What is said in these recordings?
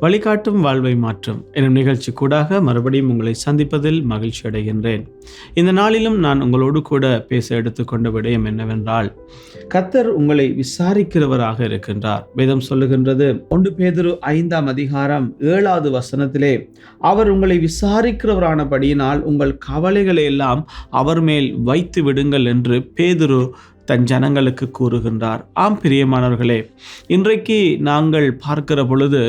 வழிகாட்டும் வாழ்வை மாற்றும் எனும் நிகழ்ச்சி கூடாக மறுபடியும் உங்களை சந்திப்பதில் மகிழ்ச்சி அடைகின்றேன். இந்த நாளிலும் நான் உங்களோடு கூட பேச எடுத்துக்கொண்ட விடயம் என்னவென்றால், கர்த்தர் உங்களை விசாரிக்கிறவராக இருக்கின்றார். வேதம் சொல்லுகின்றது, 1 பேதுரு 5ஆம் அதிகாரம் 7வது வசனத்திலே, அவர் உங்களை விசாரிக்கிறவரானபடியினால் உங்கள் கவலைகளை எல்லாம் அவர் மேல் வைத்து விடுங்கள் என்று பேதுரு தன் ஜனங்களுக்கு கூறுகின்றார். ஆம் பிரியமானவர்களே, இன்றைக்கு நாங்கள் பார்க்கிற பொழுது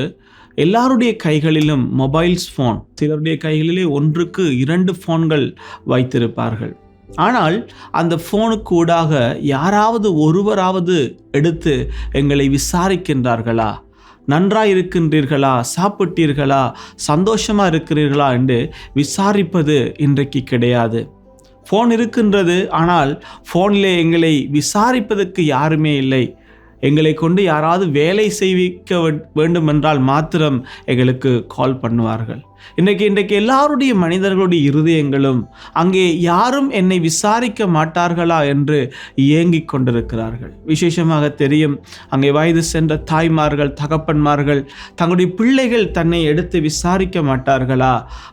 எல்லாருடைய கைகளிலும் மொபைல்ஸ் ஃபோன், சிலருடைய கைகளிலே 1க்கு 2 ஃபோன்கள் வைத்திருப்பார்கள். ஆனால் அந்த ஃபோனுக்கு ஊடாக யாராவது ஒருவராவது எடுத்து எங்களை விசாரிக்கின்றார்களா? நன்றாக இருக்கின்றீர்களா? சாப்பிட்டீர்களா? சந்தோஷமாக இருக்கிறீர்களா என்று விசாரிப்பது இன்றைக்கு கிடையாது. ஃபோன் இருக்கின்றது, ஆனால் ஃபோனிலே எங்களை விசாரிப்பதற்கு யாருமே இல்லை. எங்களை கொண்டு யாராவது வேலை செய்விக்க வேண்டும் என்றால் மாத்திரம் எங்களுக்கு கால் பண்ணுவார்கள். இன்றைக்கு எல்லாருடைய மனிதர்களுடைய இருதயங்களும் அங்கே யாரும் என்னை விசாரிக்க மாட்டார்களா என்று ஏங்கிக் கொண்டிருக்கிறார்கள். விசேஷமாக தெரியும், அங்கே வயது சென்ற தாய்மார்கள், தகப்பன்மார்கள் தங்களுடைய பிள்ளைகள் தன்னை எடுத்து விசாரிக்க மாட்டார்களா?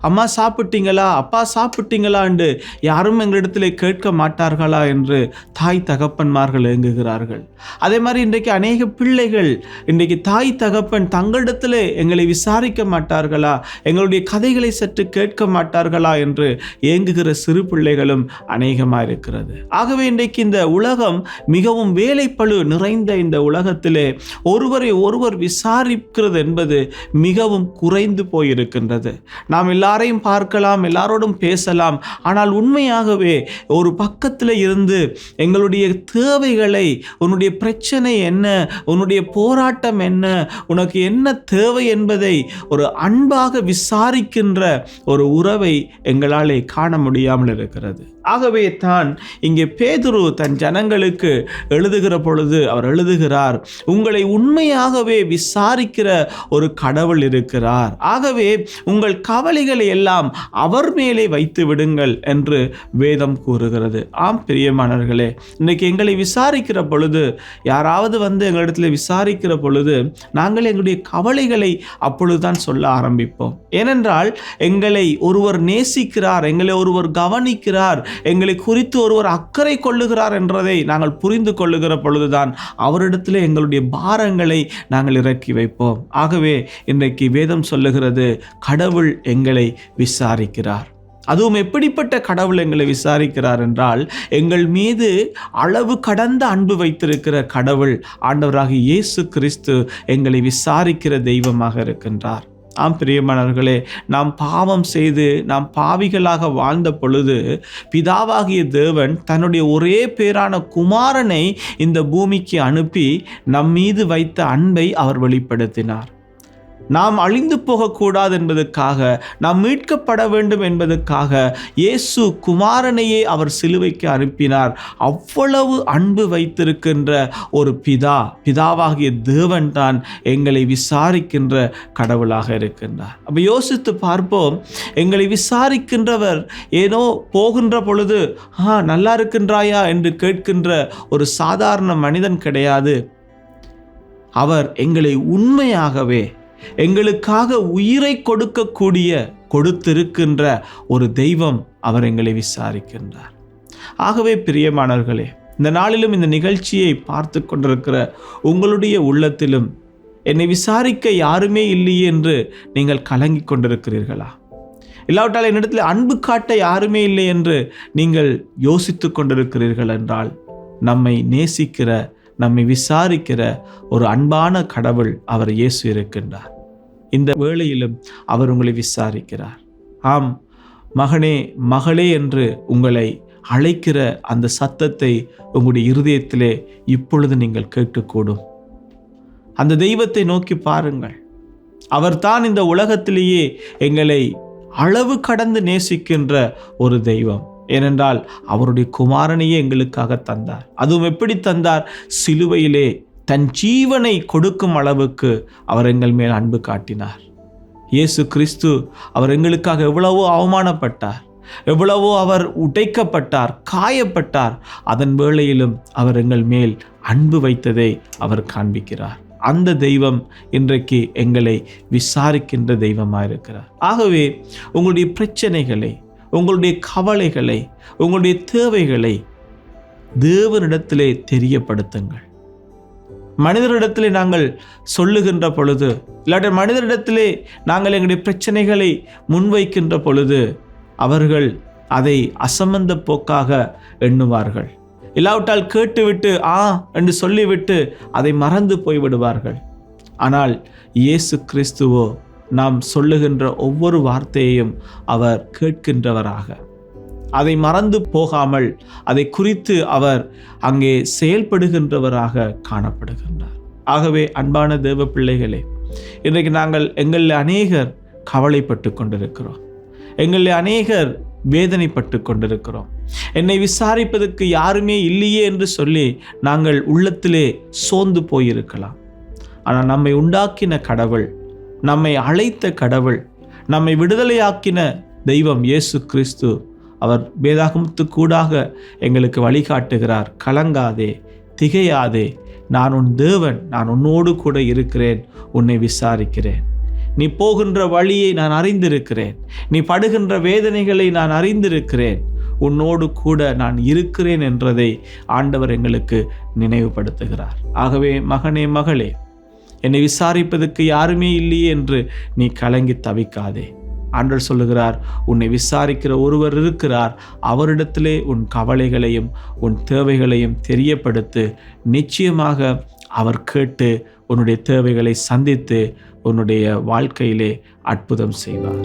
அம்மா சாப்பிட்டீங்களா? அப்பா சாப்பிட்டீங்களா என்று யாரும் எங்களிடத்தில் கேட்க மாட்டார்களா என்று தாய் தகப்பன்மார்கள் ஏங்குகிறார்கள். அதே மாதிரி இன்றைக்கு அநேக பிள்ளைகள், இன்றைக்கு தாய் தகப்பன் தங்களிடத்தில் எங்களை விசாரிக்க மாட்டார்களா, எங்களுடைய கதைகளை சற்று கேட்க மாட்டார்களா என்று ஏங்குகிற சிறு பிள்ளைகளும் அநேகமாக இருக்கிறது. ஆகவே இன்றைக்கு இந்த உலகம் மிகவும் வேலைப்பளு நிறைந்த இந்த உலகத்திலே ஒருவரை ஒருவர் விசாரிக்கிறது என்பது மிகவும் குறைந்து போயிருக்கின்றது. நாம் எல்லாரையும் பார்க்கலாம், எல்லாரோடும் பேசலாம், ஆனால் உண்மையாகவே ஒரு பக்கத்தில் இருந்து எங்களுடைய தேவைகளை, உன்னுடைய பிரச்சனை என்ன, உன்னுடைய போராட்டம் என்ன, உனக்கு என்ன தேவை என்பதை ஒரு அன்பாக விசாரிக்கின்ற ஒரு உறவை எங்களாலே காண முடியாமல் இருக்கிறது. ஆகவே தான் இங்கே பேதுரு தன் ஜனங்களுக்கு எழுதுகிற பொழுது அவர் எழுதுகிறார், உங்களை உண்மையாகவே விசாரிக்கிற ஒரு கடவுள் இருக்கிறார். ஆகவே உங்கள் கவலைகளை எல்லாம் அவர் மேலே வைத்து விடுங்கள் என்று வேதம் கூறுகிறது. ஆம் பிரியமானவர்களே, இன்னைக்கு எங்களை விசாரிக்கிற பொழுது, யாராவது வந்து எங்களிடத்தில் விசாரிக்கிற பொழுது, நாங்கள் எங்களுடைய கவலைகளை அப்பொழுதுதான் சொல்ல ஆரம்பிப்போம். ஏனென்றால் எங்களை ஒருவர் நேசிக்கிறார், எங்களை ஒருவர் கவனிக்கிறார், எங்களை குறித்து ஒருவர் அக்கறை கொள்ளுகிறார் என்றதை நாங்கள் புரிந்து கொள்ளுகிற பொழுதுதான் அவரிடத்தில் எங்களுடைய பாரங்களை நாங்கள் இறக்கி வைப்போம். ஆகவே இன்றைக்கு வேதம் சொல்லுகிறது, கடவுள் எங்களை விசாரிக்கிறார். அதுவும் எப்படிப்பட்ட கடவுள் எங்களை விசாரிக்கிறார் என்றால், எங்கள் மீது அளவு கடந்த அன்பு வைத்திருக்கிற கடவுள் ஆண்டவராகிய இயேசு கிறிஸ்து எங்களை விசாரிக்கிற தெய்வமாக இருக்கின்றார். ஆம் பிரியமானவர்களே, நாம் பாவம் செய்து நாம் பாவிகளாக வாழ்ந்த பொழுது பிதாவாகிய தேவன் தன்னுடைய ஒரே பேரான குமாரனை இந்த பூமிக்கு அனுப்பி நம் மீது வைத்த அன்பை அவர் வெளிப்படுத்தினார். நாம் அழிந்து போகக்கூடாது என்பதற்காக, நாம் மீட்கப்பட வேண்டும் என்பதற்காக இயேசு குமாரனையே அவர் சிலுவைக்கு அனுப்பினார். அவ்வளவு அன்பு வைத்திருக்கின்ற ஒரு பிதாவாகிய தேவன் தான் எங்களை விசாரிக்கின்ற கடவுளாக இருக்கின்றார். அப்போ யோசித்து பார்ப்போம், எங்களை விசாரிக்கின்றவர் ஏனோ போகின்ற பொழுது நல்லா இருக்கின்றாயா என்று கேட்கின்ற ஒரு சாதாரண மனிதன் கிடையாது. அவர் எங்களை உண்மையாகவே எங்களுக்காக உயிரை கொடுத்திருக்கின்ற ஒரு தெய்வம். அவர் எங்களை விசாரிக்கின்றார். ஆகவே பிரியமானவர்களே, இந்த நாளிலும் இந்த நிகழ்ச்சியை பார்த்து கொண்டிருக்கிற உங்களுடைய உள்ளத்திலும் என்னை விசாரிக்க யாருமே இல்லையே என்று நீங்கள் கலங்கி கொண்டிருக்கிறீர்களா? இல்லாவிட்டால் என்னிடத்தில் அன்பு காட்ட யாருமே இல்லை என்று நீங்கள் யோசித்து கொண்டிருக்கிறீர்கள் என்றால், நம்மை நேசிக்கிற, நம்மை விசாரிக்கிற ஒரு அன்பான கடவுள் அவர் இயேசு இருக்கின்றார். இந்த வேளையிலும் அவர் உங்களை விசாரிக்கிறார். ஆம் மகனே, மகளே என்று உங்களை அழைக்கிற அந்த சத்தத்தை உங்களுடைய இருதயத்திலே இப்பொழுது நீங்கள் கேட்கக்கூடும். அந்த தெய்வத்தை நோக்கி பாருங்கள். அவர்தான் இந்த உலகத்திலேயே எங்களை அளவு கடந்து நேசிக்கின்ற ஒரு தெய்வம். ஏனென்றால் அவருடைய குமாரனையே எங்களுக்காக தந்தார். அதுவும் எப்படி தந்தார்? சிலுவையிலே தன் ஜீவனை கொடுக்கும் அளவுக்கு அவர் எங்கள் மேல் அன்பு காட்டினார். இயேசு கிறிஸ்து அவர் எங்களுக்காக எவ்வளவோ அவமானப்பட்டார், எவ்வளவோ அவர் உடைக்கப்பட்டார், காயப்பட்டார். அதன் வேளையிலும் அவர் எங்கள் மேல் அன்பு வைத்ததை அவர் காண்பிக்கிறார். அந்த தெய்வம் இன்றைக்கு எங்களை விசாரிக்கின்ற தெய்வமாக இருக்கிறார். ஆகவே உங்களுடைய பிரச்சனைகளை, உங்களுடைய கவலைகளை, உங்களுடைய தேவைகளை தேவனிடத்திலே தெரியப்படுத்துங்கள். மனிதரிடத்திலே நாங்கள் சொல்லுகின்ற பொழுது, இல்லாட்ட மனிதரிடத்திலே நாங்கள் எங்களுடைய பிரச்சனைகளை முன்வைக்கின்ற பொழுது அவர்கள் அதை அசம்பந்த போக்காக எண்ணுவார்கள். இல்லாவிட்டால் கேட்டுவிட்டு என்று சொல்லிவிட்டு அதை மறந்து போய்விடுவார்கள். ஆனால் இயேசு கிறிஸ்துவோ நாம் சொல்லுகின்ற ஒவ்வொரு வார்த்தையையும் அவர் கேட்கின்றவராக, அதை மறந்து போகாமல் அதை குறித்து அவர் அங்கே செயல்படுகின்றவராக காணப்படுகின்றார். ஆகவே அன்பான தேவ பிள்ளைகளே, இன்றைக்கு நாங்கள் எங்களில் அநேகர் கவலைப்பட்டு கொண்டிருக்கிறோம், எங்களில் அநேகர் வேதனைப்பட்டு கொண்டிருக்கிறோம். என்னை விசாரிப்பதற்கு யாருமே இல்லையே என்று சொல்லி நாங்கள் உள்ளத்திலே சோர்ந்து போயிருக்கலாம். ஆனால் நம்மை உண்டாக்கின கடவுள், நம்மை அழைத்த கடவுள், நம்மை விடுதலையாக்கின தெய்வம் இயேசு கிறிஸ்து, அவர் வேதாகமத்துக்கூடாக எங்களுக்கு வழிகாட்டுகிறார். கலங்காதே, திகையாதே, நான் உன் தேவன், நான் உன்னோடு கூட இருக்கிறேன், உன்னை விசாரிக்கிறேன். நீ போகின்ற வழியை நான் அறிந்திருக்கிறேன், நீ படுகின்ற வேதனைகளை நான் அறிந்திருக்கிறேன், உன்னோடு கூட நான் இருக்கிறேன் என்றதை ஆண்டவர் எங்களுக்கு நினைவுபடுத்துகிறார். ஆகவே மகனே, மகளே, என்னை விசாரிப்பதற்கு யாருமே இல்லையே என்று நீ கலங்கி தவிக்காதே. ஆண்டவர் சொல்லுகிறார், உன்னை விசாரிக்கிற ஒருவர் இருக்கிறார், அவரிடத்திலே உன் கவலைகளையும் உன் தேவைகளையும் தெரியப்படுத்து. நிச்சயமாக அவர் கேட்டு உன்னுடைய தேவைகளை சந்தித்து உன்னுடைய வாழ்க்கையிலே அற்புதம் செய்வார்.